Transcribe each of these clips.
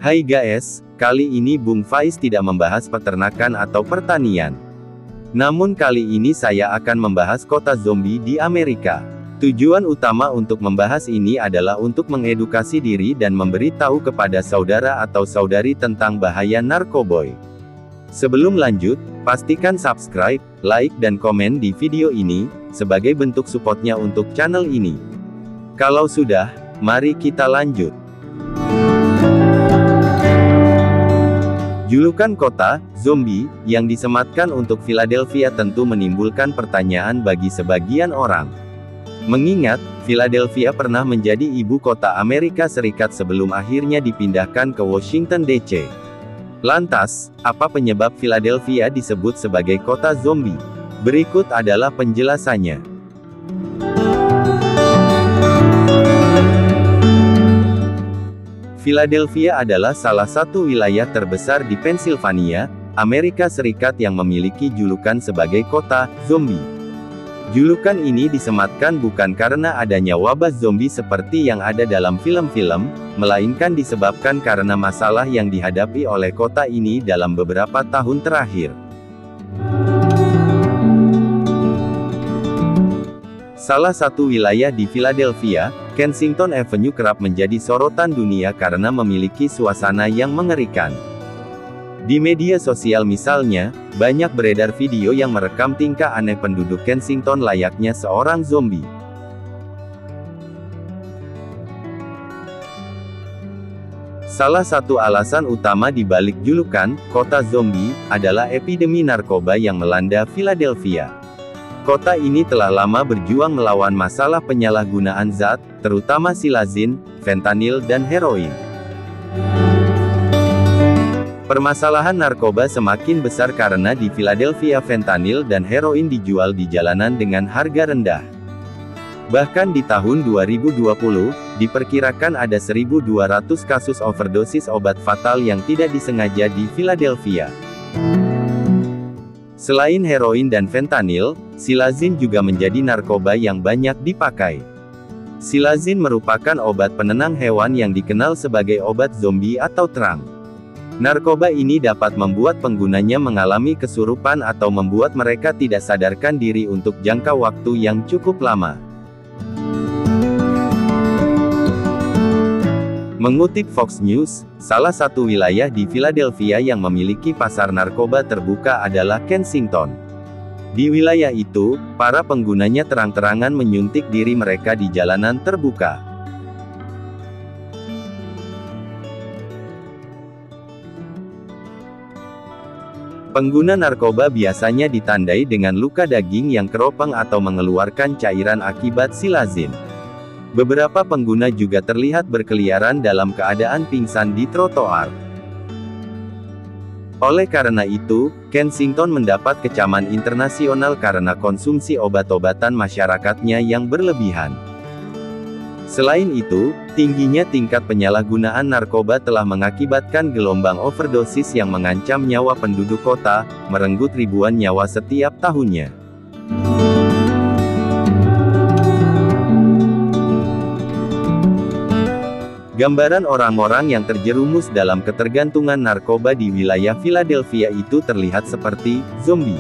Hai guys, kali ini Bung Faiz tidak membahas peternakan atau pertanian. Namun kali ini saya akan membahas kota zombie di Amerika. Tujuan utama untuk membahas ini adalah untuk mengedukasi diri dan memberi tahu kepada saudara atau saudari tentang bahaya narkoboy. Sebelum lanjut, pastikan subscribe, like dan komen di video ini, sebagai bentuk supportnya untuk channel ini. Kalau sudah, mari kita lanjut. Julukan kota zombie yang disematkan untuk Philadelphia tentu menimbulkan pertanyaan bagi sebagian orang. Mengingat, Philadelphia pernah menjadi ibu kota Amerika Serikat sebelum akhirnya dipindahkan ke Washington DC. Lantas, apa penyebab Philadelphia disebut sebagai kota zombie? Berikut adalah penjelasannya. Philadelphia adalah salah satu wilayah terbesar di Pennsylvania, Amerika Serikat yang memiliki julukan sebagai kota zombie. Julukan ini disematkan bukan karena adanya wabah zombie seperti yang ada dalam film-film, melainkan disebabkan karena masalah yang dihadapi oleh kota ini dalam beberapa tahun terakhir. Salah satu wilayah di Philadelphia, Kensington Avenue kerap menjadi sorotan dunia karena memiliki suasana yang mengerikan. Di media sosial misalnya, banyak beredar video yang merekam tingkah aneh penduduk Kensington layaknya seorang zombie. Salah satu alasan utama di balik julukan kota zombie adalah epidemi narkoba yang melanda Philadelphia. Kota ini telah lama berjuang melawan masalah penyalahgunaan zat, terutama silazin, fentanyl dan heroin. Permasalahan narkoba semakin besar karena di Philadelphia fentanyl dan heroin dijual di jalanan dengan harga rendah. Bahkan di tahun 2020, diperkirakan ada 1.200 kasus overdosis obat fatal yang tidak disengaja di Philadelphia. Selain heroin dan fentanyl, silazin juga menjadi narkoba yang banyak dipakai. Silazin merupakan obat penenang hewan yang dikenal sebagai obat zombie atau terang. Narkoba ini dapat membuat penggunanya mengalami kesurupan atau membuat mereka tidak sadarkan diri untuk jangka waktu yang cukup lama. Mengutip Fox News, salah satu wilayah di Philadelphia yang memiliki pasar narkoba terbuka adalah Kensington. Di wilayah itu, para penggunanya terang-terangan menyuntik diri mereka di jalanan terbuka. Pengguna narkoba biasanya ditandai dengan luka daging yang keropang atau mengeluarkan cairan akibat silazin. Beberapa pengguna juga terlihat berkeliaran dalam keadaan pingsan di trotoar. Oleh karena itu, Kensington mendapat kecaman internasional karena konsumsi obat-obatan masyarakatnya yang berlebihan. Selain itu, tingginya tingkat penyalahgunaan narkoba telah mengakibatkan gelombang overdosis yang mengancam nyawa penduduk kota, merenggut ribuan nyawa setiap tahunnya. Gambaran orang-orang yang terjerumus dalam ketergantungan narkoba di wilayah Philadelphia itu terlihat seperti zombie.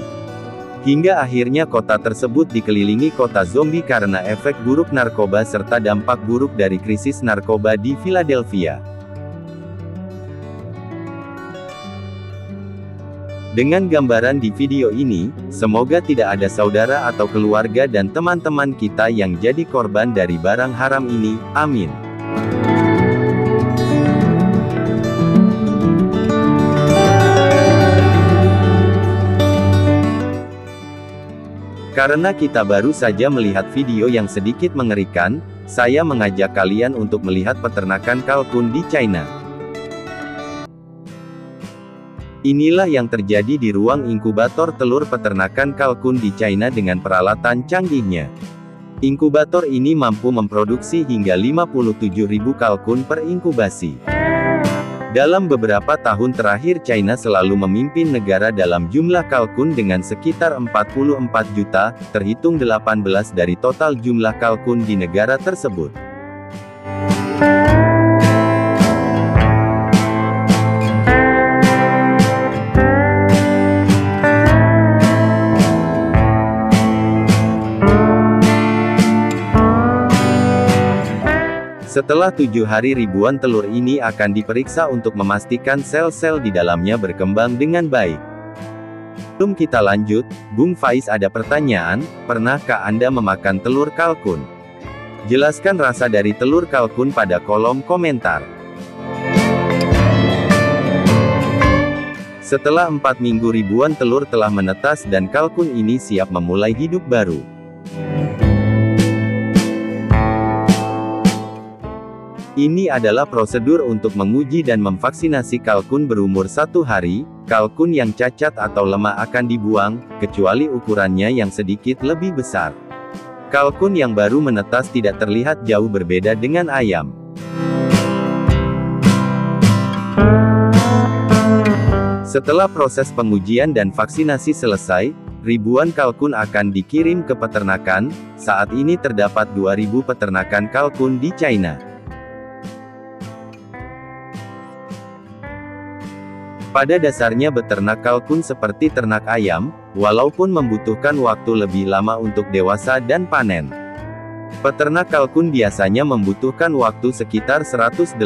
Hingga akhirnya kota tersebut dikelilingi kota zombie karena efek buruk narkoba serta dampak buruk dari krisis narkoba di Philadelphia. Dengan gambaran di video ini, semoga tidak ada saudara atau keluarga dan teman-teman kita yang jadi korban dari barang haram ini, amin. Karena kita baru saja melihat video yang sedikit mengerikan, saya mengajak kalian untuk melihat peternakan kalkun di China. Inilah yang terjadi di ruang inkubator telur peternakan kalkun di China dengan peralatan canggihnya. Inkubator ini mampu memproduksi hingga 57.000 kalkun per inkubasi. Dalam beberapa tahun terakhir China selalu memimpin negara dalam jumlah kalkun dengan sekitar 44 juta, terhitung 18 dari total jumlah kalkun di negara tersebut. Setelah 7 hari ribuan telur ini akan diperiksa untuk memastikan sel-sel di dalamnya berkembang dengan baik. Sebelum kita lanjut, Bung Faiz ada pertanyaan, pernahkah Anda memakan telur kalkun? Jelaskan rasa dari telur kalkun pada kolom komentar. Setelah 4 minggu ribuan telur telah menetas dan kalkun ini siap memulai hidup baru. Ini adalah prosedur untuk menguji dan memvaksinasi kalkun berumur 1 hari. Kalkun yang cacat atau lemah akan dibuang, kecuali ukurannya yang sedikit lebih besar. Kalkun yang baru menetas tidak terlihat jauh berbeda dengan ayam. Setelah proses pengujian dan vaksinasi selesai, ribuan kalkun akan dikirim ke peternakan. Saat ini terdapat 2.000 peternakan kalkun di China. Pada dasarnya beternak kalkun seperti ternak ayam, walaupun membutuhkan waktu lebih lama untuk dewasa dan panen. Peternak kalkun biasanya membutuhkan waktu sekitar 180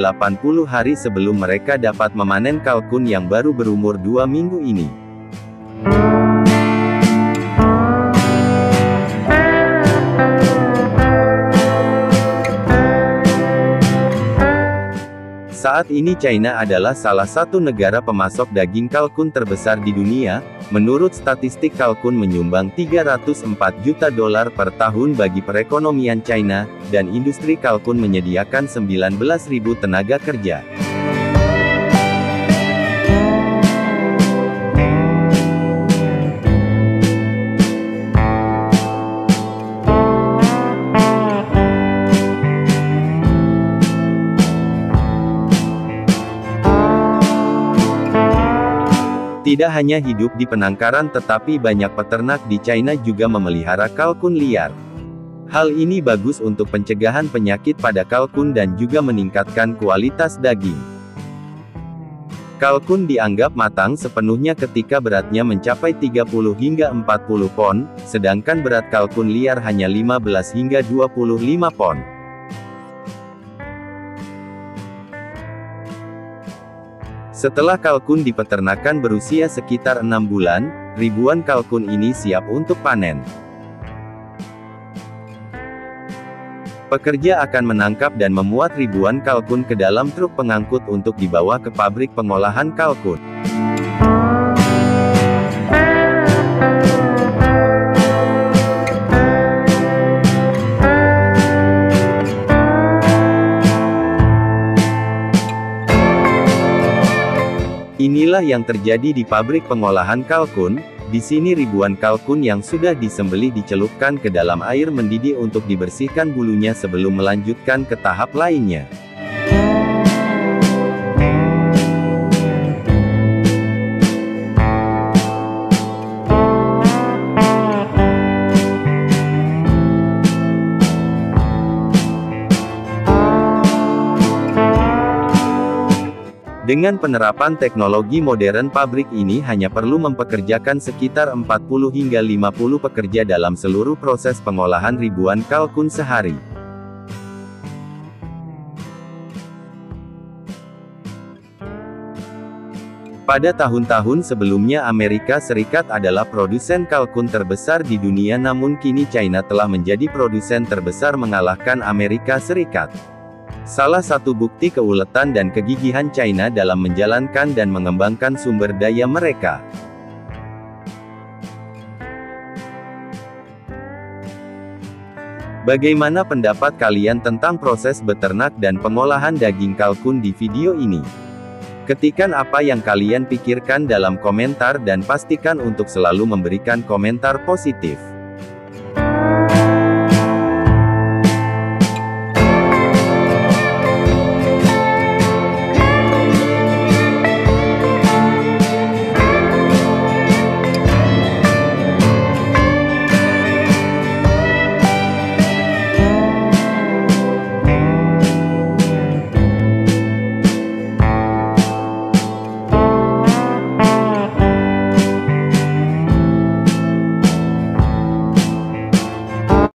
hari sebelum mereka dapat memanen kalkun yang baru berumur 2 minggu ini. Saat ini China adalah salah satu negara pemasok daging kalkun terbesar di dunia. Menurut statistik kalkun menyumbang 304 juta dolar per tahun bagi perekonomian China, dan industri kalkun menyediakan 19.000 tenaga kerja. Tidak hanya hidup di penangkaran tetapi banyak peternak di China juga memelihara kalkun liar. Hal ini bagus untuk pencegahan penyakit pada kalkun dan juga meningkatkan kualitas daging. Kalkun dianggap matang sepenuhnya ketika beratnya mencapai 30 hingga 40 pon, sedangkan berat kalkun liar hanya 15 hingga 25 pon. Setelah kalkun di peternakan berusia sekitar 6 bulan, ribuan kalkun ini siap untuk panen. Pekerja akan menangkap dan memuat ribuan kalkun ke dalam truk pengangkut untuk dibawa ke pabrik pengolahan kalkun. Inilah yang terjadi di pabrik pengolahan kalkun. Di sini ribuan kalkun yang sudah disembelih dicelupkan ke dalam air mendidih untuk dibersihkan bulunya sebelum melanjutkan ke tahap lainnya. Dengan penerapan teknologi modern, pabrik ini hanya perlu mempekerjakan sekitar 40 hingga 50 pekerja dalam seluruh proses pengolahan ribuan kalkun sehari. Pada tahun-tahun sebelumnya Amerika Serikat adalah produsen kalkun terbesar di dunia, namun kini China telah menjadi produsen terbesar mengalahkan Amerika Serikat. Salah satu bukti keuletan dan kegigihan China dalam menjalankan dan mengembangkan sumber daya mereka. Bagaimana pendapat kalian tentang proses beternak dan pengolahan daging kalkun di video ini? Ketikkan apa yang kalian pikirkan dalam komentar dan pastikan untuk selalu memberikan komentar positif.